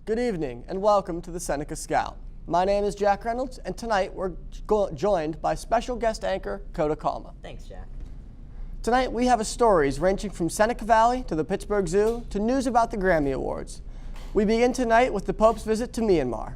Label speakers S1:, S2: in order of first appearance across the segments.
S1: Good evening and welcome to the Seneca Scout. My name is Jack Reynolds and tonight we're joined by special guest anchor Coda Kalma.
S2: Thanks, Jack.
S1: Tonight we have stories ranging from Seneca Valley to the Pittsburgh Zoo to news about the Grammy Awards. We begin tonight with the Pope's visit to Myanmar.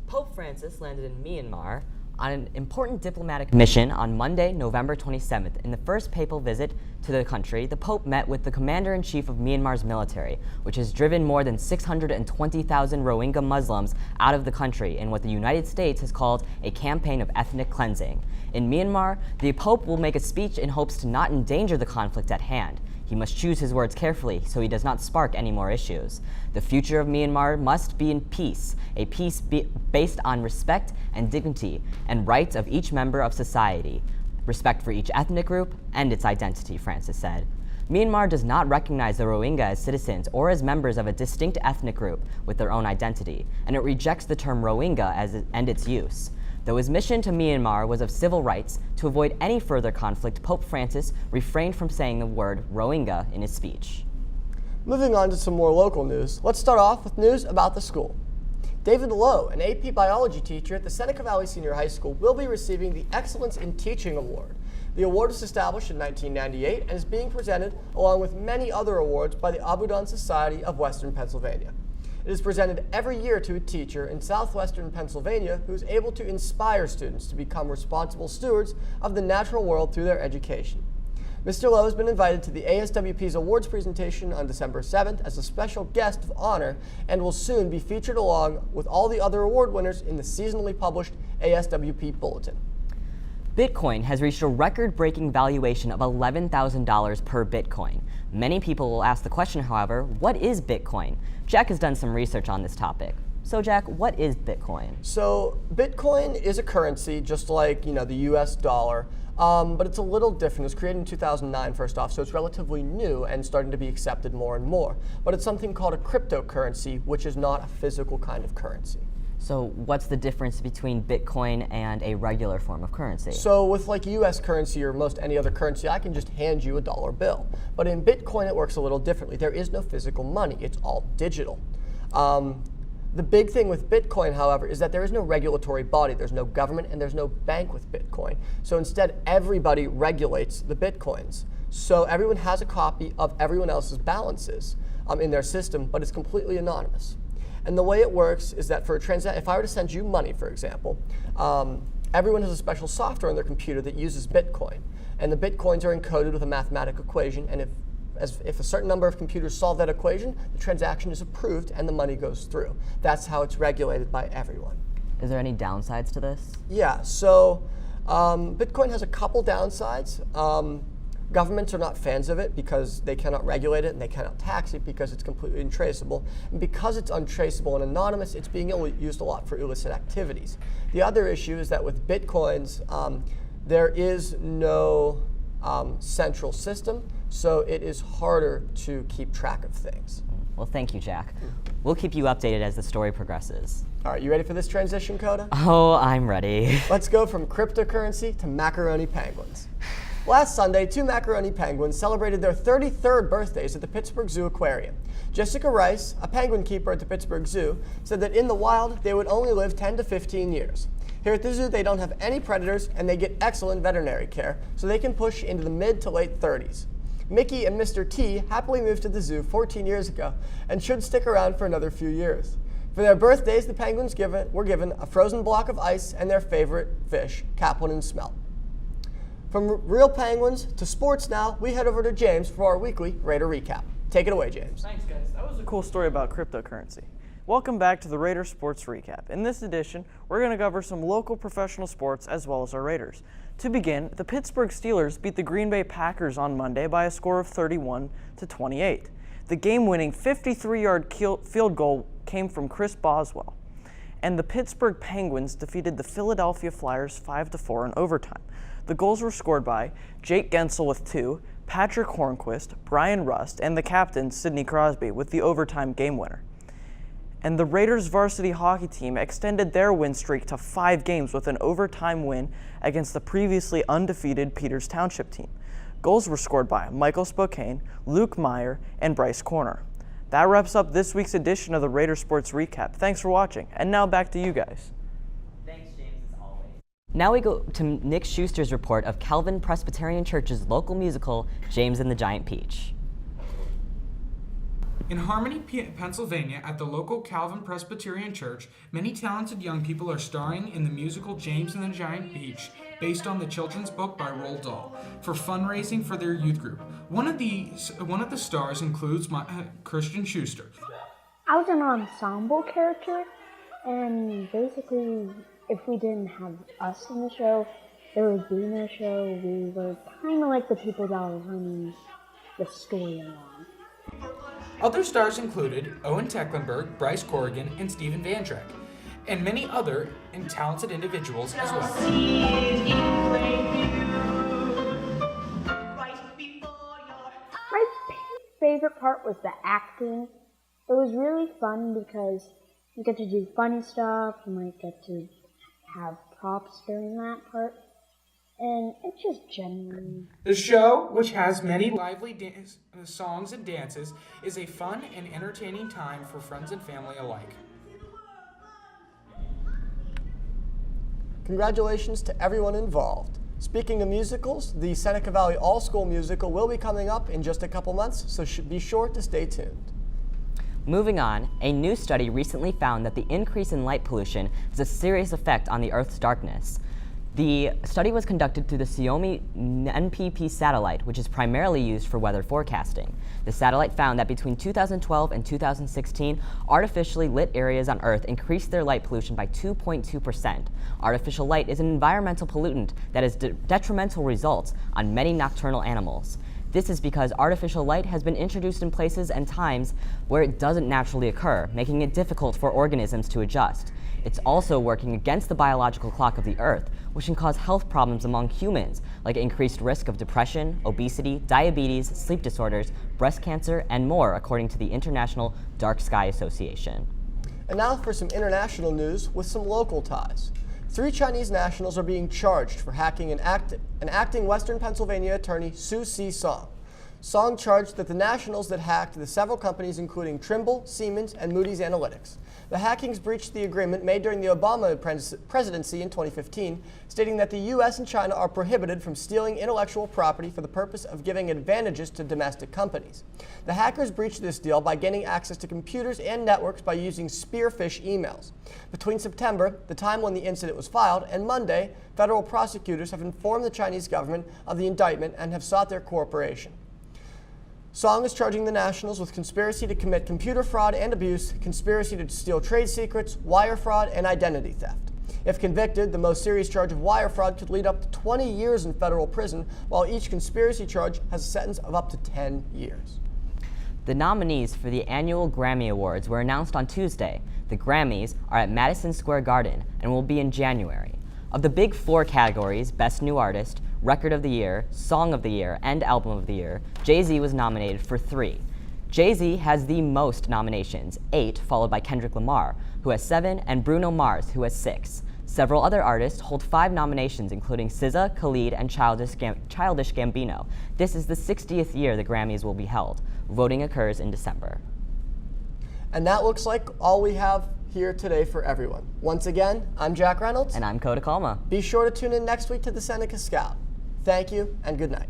S2: Pope Francis landed in Myanmar on an important diplomatic mission on Monday, November 27th. In the first papal visit to the country, the Pope met with the commander-in-chief of Myanmar's military, which has driven more than 620,000 Rohingya Muslims out of the country in what the United States has called a campaign of ethnic cleansing. In Myanmar, the Pope will make a speech in hopes to not endanger the conflict at hand. He must choose his words carefully so he does not spark any more issues. The future of Myanmar must be in peace, a peace based on respect and dignity and rights of each member of society, respect for each ethnic group and its identity, Francis said. Myanmar does not recognize the Rohingya as citizens or as members of a distinct ethnic group with their own identity, and it rejects the term Rohingya and its use. Though his mission to Myanmar was of civil rights, to avoid any further conflict, Pope Francis refrained from saying the word Rohingya in his speech.
S1: Moving on to some more local news, let's start off with news about the school. David Lowe, an AP biology teacher at the Seneca Valley Senior High School, will be receiving the Excellence in Teaching Award. The award was established in 1998 and is being presented along with many other awards by the Abudan Society of Western Pennsylvania. It is presented every year to a teacher in southwestern Pennsylvania who is able to inspire students to become responsible stewards of the natural world through their education. Mr. Lowe has been invited to the ASWP's awards presentation on December 7th as a special guest of honor and will soon be featured along with all the other award winners in the seasonally published ASWP Bulletin.
S2: Bitcoin has reached a record-breaking valuation of $11,000 per Bitcoin. Many people will ask the question, however, what is Bitcoin? Jack has done some research on this topic. So Jack, what is Bitcoin?
S1: So Bitcoin is a currency just like, the US dollar, but it's a little different. It was created in 2009 first off, so it's relatively new and starting to be accepted more and more. But it's something called a cryptocurrency, which is not a physical kind of currency.
S2: So what's the difference between Bitcoin and a regular form of currency?
S1: So with like US currency or most any other currency, I can just hand you a dollar bill. But in Bitcoin, it works a little differently. There is no physical money. It's all digital. The big thing with Bitcoin, however, is that there is no regulatory body. There's no government and there's no bank with Bitcoin. So instead, everybody regulates the Bitcoins. So everyone has a copy of everyone else's balances in their system, but it's completely anonymous. And the way it works is that for a transaction, if I were to send you money, for example, everyone has a special software on their computer that uses Bitcoin. And the Bitcoins are encoded with a mathematical equation, and if a certain number of computers solve that equation, the transaction is approved and the money goes through. That's how it's regulated by everyone.
S2: Is there any downsides to this?
S1: Yeah, so Bitcoin has a couple downsides. Governments are not fans of it because they cannot regulate it and they cannot tax it because it's completely untraceable. And because it's untraceable and anonymous, it's being used a lot for illicit activities. The other issue is that with Bitcoins, there is no central system, so it is harder to keep track of things.
S2: Well, thank you, Jack. We'll keep you updated as the story progresses.
S1: All right, you ready for this transition, Coda?
S2: Oh, I'm ready.
S1: Let's go from cryptocurrency to macaroni penguins. Last Sunday, 2 macaroni penguins celebrated their 33rd birthdays at the Pittsburgh Zoo Aquarium. Jessica Rice, a penguin keeper at the Pittsburgh Zoo, said that in the wild, they would only live 10 to 15 years. Here at the zoo, they don't have any predators and they get excellent veterinary care, so they can push into the mid to late 30s. Mickey and Mr. T happily moved to the zoo 14 years ago and should stick around for another few years. For their birthdays, the penguins were given a frozen block of ice and their favorite fish, capelin and smelt. From real penguins to sports now, we head over to James for our weekly Raider recap. Take it away, James.
S3: Thanks, guys. That was a cool story about cryptocurrency. Welcome back to the Raider Sports Recap. In this edition, we're going to cover some local professional sports as well as our Raiders. To begin, the Pittsburgh Steelers beat the Green Bay Packers on Monday by a score of 31-28. The game-winning 53-yard field goal came from Chris Boswell. And the Pittsburgh Penguins defeated the Philadelphia Flyers 5-4 in overtime. The goals were scored by Jake Gensel with 2, Patrick Hornquist, Brian Rust, and the captain, Sidney Crosby, with the overtime game winner. And the Raiders varsity hockey team extended their win streak to 5 games with an overtime win against the previously undefeated Peters Township team. Goals were scored by Michael Spokane, Luke Meyer, and Bryce Corner. That wraps up this week's edition of the Raider Sports Recap. Thanks for watching. And now back to you guys.
S2: Thanks, James, as always. Now we go to Nick Schuster's report of Calvin Presbyterian Church's local musical, James and the Giant Peach.
S4: In Harmony, Pennsylvania, at the local Calvin Presbyterian Church, many talented young people are starring in the musical James and the Giant Peach, based on the children's book by Roald Dahl, for fundraising for their youth group. One of the stars includes Christian Schuster.
S5: I was an ensemble character, and basically, if we didn't have us in the show, there would be no show. We were kind of like the people that were running the story along.
S4: Other stars included Owen Tecklenburg, Bryce Corrigan, and Stephen Van Track, and many other talented individuals as well.
S5: My favorite part was the acting. It was really fun because you get to do funny stuff, you might get to have props during that part, and it's just genuine.
S4: The show, which has many lively songs and dances, is a fun and entertaining time for friends and family alike.
S1: Congratulations to everyone involved. Speaking of musicals, the Seneca Valley All-School Musical will be coming up in just a couple months, so be sure to stay tuned.
S2: Moving on, a new study recently found that the increase in light pollution has a serious effect on the Earth's darkness. The study was conducted through the Xiaomi NPP satellite, which is primarily used for weather forecasting. The satellite found that between 2012 and 2016, artificially lit areas on Earth increased their light pollution by 2.2%. Artificial light is an environmental pollutant that has detrimental results on many nocturnal animals. This is because artificial light has been introduced in places and times where it doesn't naturally occur, making it difficult for organisms to adjust. It's also working against the biological clock of the Earth, which can cause health problems among humans, like increased risk of depression, obesity, diabetes, sleep disorders, breast cancer, and more, according to the International Dark Sky Association.
S1: And now for some international news with some local ties. 3 Chinese nationals are being charged for hacking and acting Western Pennsylvania attorney Su Si-song. Song charged that the nationals that hacked the several companies including Trimble, Siemens, and Moody's Analytics. The hackings breached the agreement made during the Obama presidency in 2015, stating that the U.S. and China are prohibited from stealing intellectual property for the purpose of giving advantages to domestic companies. The hackers breached this deal by gaining access to computers and networks by using spearfish emails. Between September, the time when the incident was filed, and Monday, federal prosecutors have informed the Chinese government of the indictment and have sought their cooperation. Song is charging the nationals with conspiracy to commit computer fraud and abuse, conspiracy to steal trade secrets, wire fraud, and identity theft. If convicted, the most serious charge of wire fraud could lead up to 20 years in federal prison, while each conspiracy charge has a sentence of up to 10 years.
S2: The nominees for the annual Grammy Awards were announced on Tuesday. The Grammys are at Madison Square Garden and will be in January. Of the big 4 categories, Best New Artist, Record of the Year, Song of the Year, and Album of the Year, Jay-Z was nominated for 3. Jay-Z has the most nominations, 8, followed by Kendrick Lamar, who has 7, and Bruno Mars, who has 6. Several other artists hold 5 nominations, including SZA, Khalid, and Childish Gambino. This is the 60th year the Grammys will be held. Voting occurs in December.
S1: And that looks like all we have here today for everyone. Once again, I'm Jack Reynolds.
S2: And I'm Coda Kalma.
S1: Be sure to tune in next week to the Seneca Scout. Thank you, and good night.